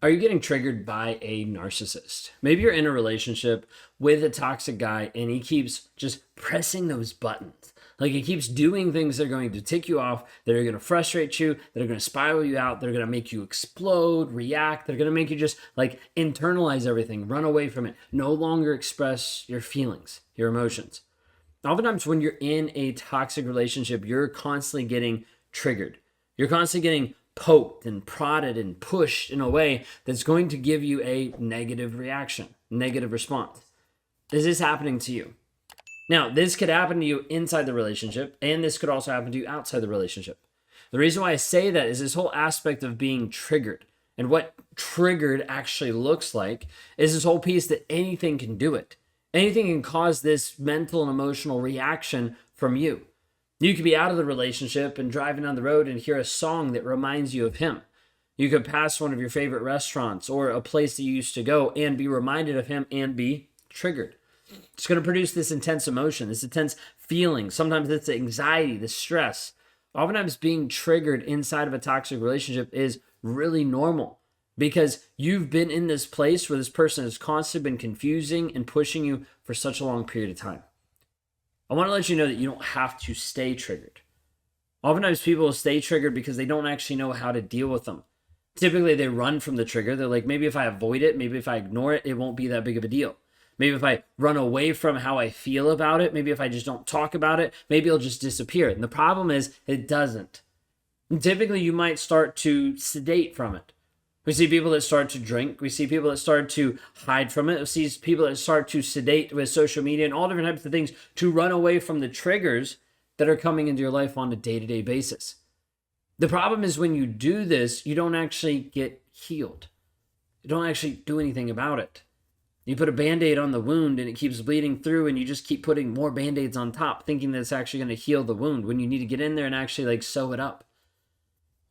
Are you getting triggered by a narcissist? Maybe you're in a relationship with a toxic guy and he keeps just pressing those buttons. Like he keeps doing things that are going to tick you off, that are going to frustrate you, that are going to spiral you out, that are going to make you explode, react, that are going to make you just like internalize everything, run away from it, no longer express your feelings, your emotions. Oftentimes, when you're in a toxic relationship, you're constantly getting triggered. You're constantly getting poked and prodded and pushed in a way that's going to give you a negative reaction, negative response. Is this happening to you? Now, this could happen to you inside the relationship, and this could also happen to you outside the relationship. The reason why I say that is this whole aspect of being triggered. And what triggered actually looks like is this whole piece that anything can do it. Anything can cause this mental and emotional reaction from you. You could be out of the relationship and driving down the road and hear a song that reminds you of him. You could pass one of your favorite restaurants or a place that you used to go and be reminded of him and be triggered. It's going to produce this intense emotion, this intense feeling. Sometimes it's anxiety, the stress. Oftentimes being triggered inside of a toxic relationship is really normal because you've been in this place where this person has constantly been confusing and pushing you for such a long period of time. I want to let you know that you don't have to stay triggered. Oftentimes people will stay triggered because they don't actually know how to deal with them. Typically they run from the trigger. They're like, maybe if I avoid it, maybe if I ignore it, it won't be that big of a deal. Maybe if I run away from how I feel about it, maybe if I just don't talk about it, maybe it'll just disappear. And the problem is it doesn't. And typically you might start to sedate from it. We see people that start to drink. We see people that start to hide from it. We see people that start to sedate with social media and all different types of things to run away from the triggers that are coming into your life on a day-to-day basis. The problem is when you do this, you don't actually get healed. You don't actually do anything about it. You put a Band-Aid on the wound and it keeps bleeding through and you just keep putting more Band-Aids on top thinking that it's actually going to heal the wound when you need to get in there and actually like sew it up.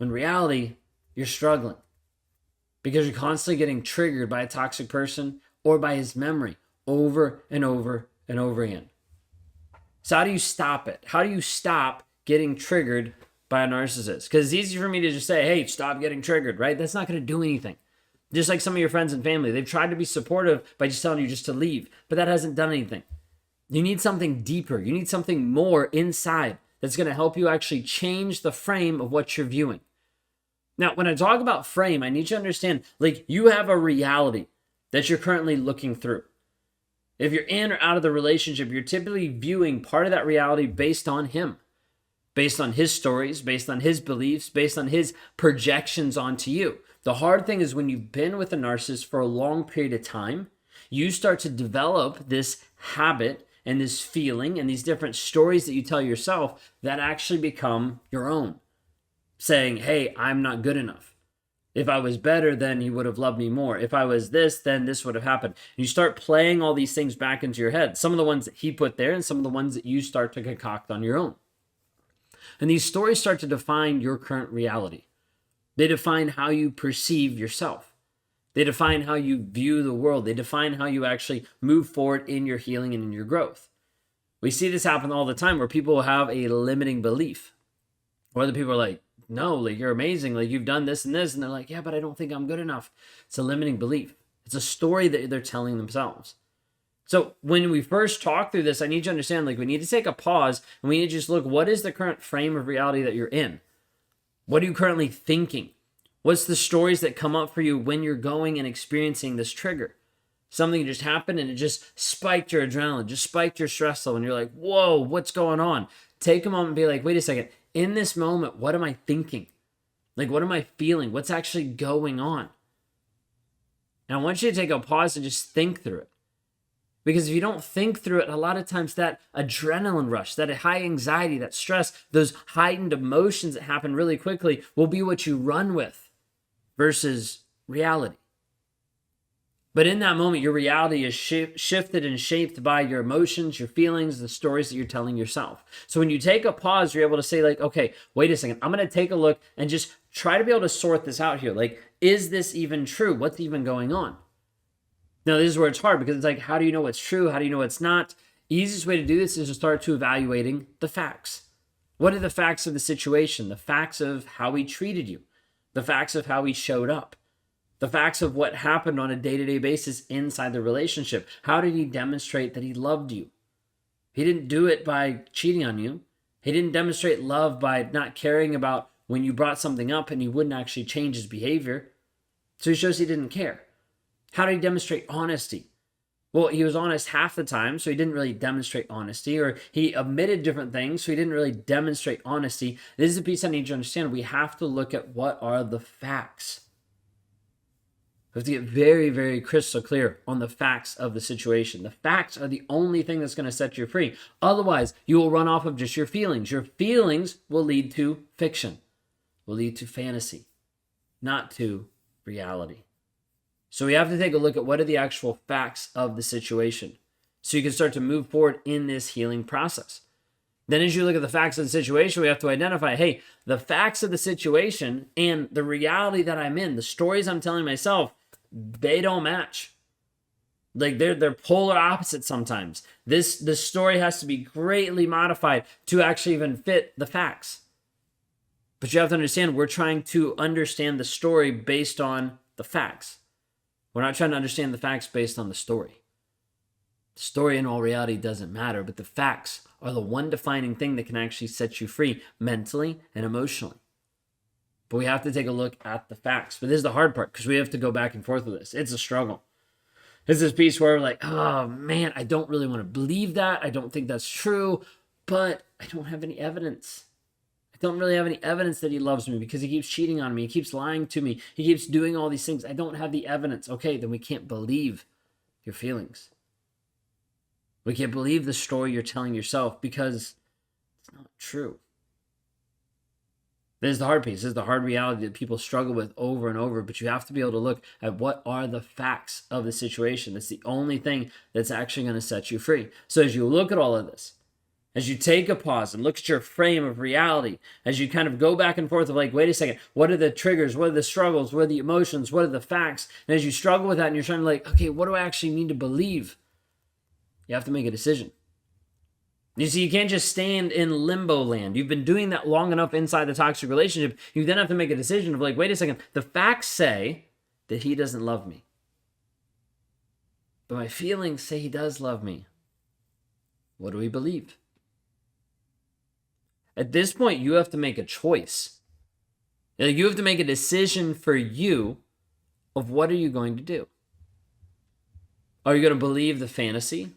In reality, you're struggling because you're constantly getting triggered by a toxic person or by his memory over and over and over again. So how do you stop it? How do you stop getting triggered by a narcissist? Because it's easy for me to just say, hey, stop getting triggered, right? That's not going to do anything. Just like some of your friends and family, they've tried to be supportive by just telling you just to leave, but that hasn't done anything. You need something deeper. You need something more inside that's going to help you actually change the frame of what you're viewing. Now, when I talk about frame, I need you to understand, like you have a reality that you're currently looking through. If you're in or out of the relationship, you're typically viewing part of that reality based on him, based on his stories, based on his beliefs, based on his projections onto you. The hard thing is when you've been with a narcissist for a long period of time, you start to develop this habit and this feeling and these different stories that you tell yourself that actually become your own. Saying, hey, I'm not good enough. If I was better, then he would have loved me more. If I was this, then this would have happened. And you start playing all these things back into your head. Some of the ones that he put there and some of the ones that you start to concoct on your own. And these stories start to define your current reality. They define how you perceive yourself. They define how you view the world. They define how you actually move forward in your healing and in your growth. We see this happen all the time where people have a limiting belief. Or other people are like, no, like you're amazing. Like you've done this and this. And they're like, yeah, but I don't think I'm good enough. It's a limiting belief. It's a story that they're telling themselves. So when we first talk through this, I need you to understand, like we need to take a pause and we need to just look, what is the current frame of reality that you're in? What are you currently thinking? What's the stories that come up for you when you're going and experiencing this trigger? Something just happened and it just spiked your adrenaline, just spiked your stress level. And you're like, whoa, what's going on? Take a moment and be like, wait a second. In this moment, what am I thinking? Like, what am I feeling? What's actually going on? And I want you to take a pause and just think through it. Because if you don't think through it, a lot of times that adrenaline rush, that high anxiety, that stress, those heightened emotions that happen really quickly will be what you run with versus reality. But in that moment, your reality is shifted and shaped by your emotions, your feelings, the stories that you're telling yourself. So when you take a pause, you're able to say like, okay, wait a second. I'm going to take a look and just try to be able to sort this out here. Like, is this even true? What's even going on? Now, this is where it's hard because it's like, how do you know what's true? How do you know what's not? Easiest way to do this is to start to evaluating the facts. What are the facts of the situation? The facts of how he treated you? the facts of how he showed up, the facts of what happened on a day-to-day basis inside the relationship. How did he demonstrate that he loved you? He didn't do it by cheating on you. He didn't demonstrate love by not caring about when you brought something up and he wouldn't actually change his behavior. So he shows he didn't care. How did he demonstrate honesty? Well, he was honest half the time, so he didn't really demonstrate honesty, or he omitted different things, so he didn't really demonstrate honesty. This is a piece I need you to understand. We have to look at what are the facts. We have to get very, very crystal clear on the facts of the situation. The facts are the only thing that's going to set you free. Otherwise, you will run off of just your feelings. Your feelings will lead to fiction, will lead to fantasy, not to reality. So we have to take a look at what are the actual facts of the situation so you can start to move forward in this healing process. Then as you look at the facts of the situation, we have to identify, hey, the facts of the situation and the reality that I'm in, the stories I'm telling myself, they don't match. Like they're polar opposites sometimes. The story has to be greatly modified to actually even fit the facts. But you have to understand, we're trying to understand the story based on the facts. We're not trying to understand the facts based on the story. The story in all reality doesn't matter, but the facts are the one defining thing that can actually set you free mentally and emotionally. But we have to take a look at the facts. But this is the hard part because we have to go back and forth with this. It's a struggle. It's this piece where we're like, oh man, I don't really want to believe that. I don't think that's true, but I don't have any evidence. Don't really have any evidence that he loves me because he keeps cheating on me. He keeps lying to me. He keeps doing all these things. I don't have the evidence. Okay, then we can't believe your feelings. We can't believe the story you're telling yourself because it's not true. This is the hard piece. This is the hard reality that people struggle with over and over, but you have to be able to look at what are the facts of the situation. That's the only thing that's actually going to set you free. So as you look at all of this, as you take a pause and look at your frame of reality, as you kind of go back and forth of like, wait a second, what are the triggers? What are the struggles? What are the emotions? What are the facts? And as you struggle with that and you're trying to like, okay, what do I actually need to believe? You have to make a decision. You see, you can't just stand in limbo land. You've been doing that long enough inside the toxic relationship. You then have to make a decision of like, wait a second, the facts say that he doesn't love me. But my feelings say he does love me. What do we believe? At this point, you have to make a choice. You have to make a decision for you of what are you going to do. Are you going to believe the fantasy,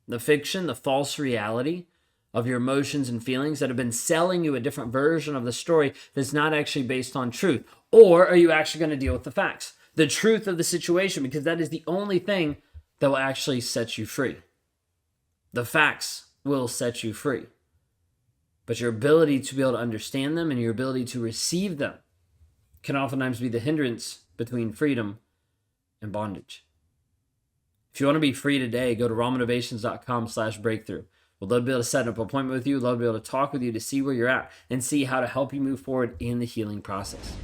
the fiction, the false reality of your emotions and feelings that have been selling you a different version of the story that's not actually based on truth? Or are you actually going to deal with the facts, the truth of the situation, because that is the only thing that will actually set you free. The facts will set you free. But your ability to be able to understand them and your ability to receive them can oftentimes be the hindrance between freedom and bondage. If you want to be free today, go to rawmotivations.com/breakthrough. We'd love to be able to set up an appointment with you. We'd love to be able to talk with you to see where you're at and see how to help you move forward in the healing process.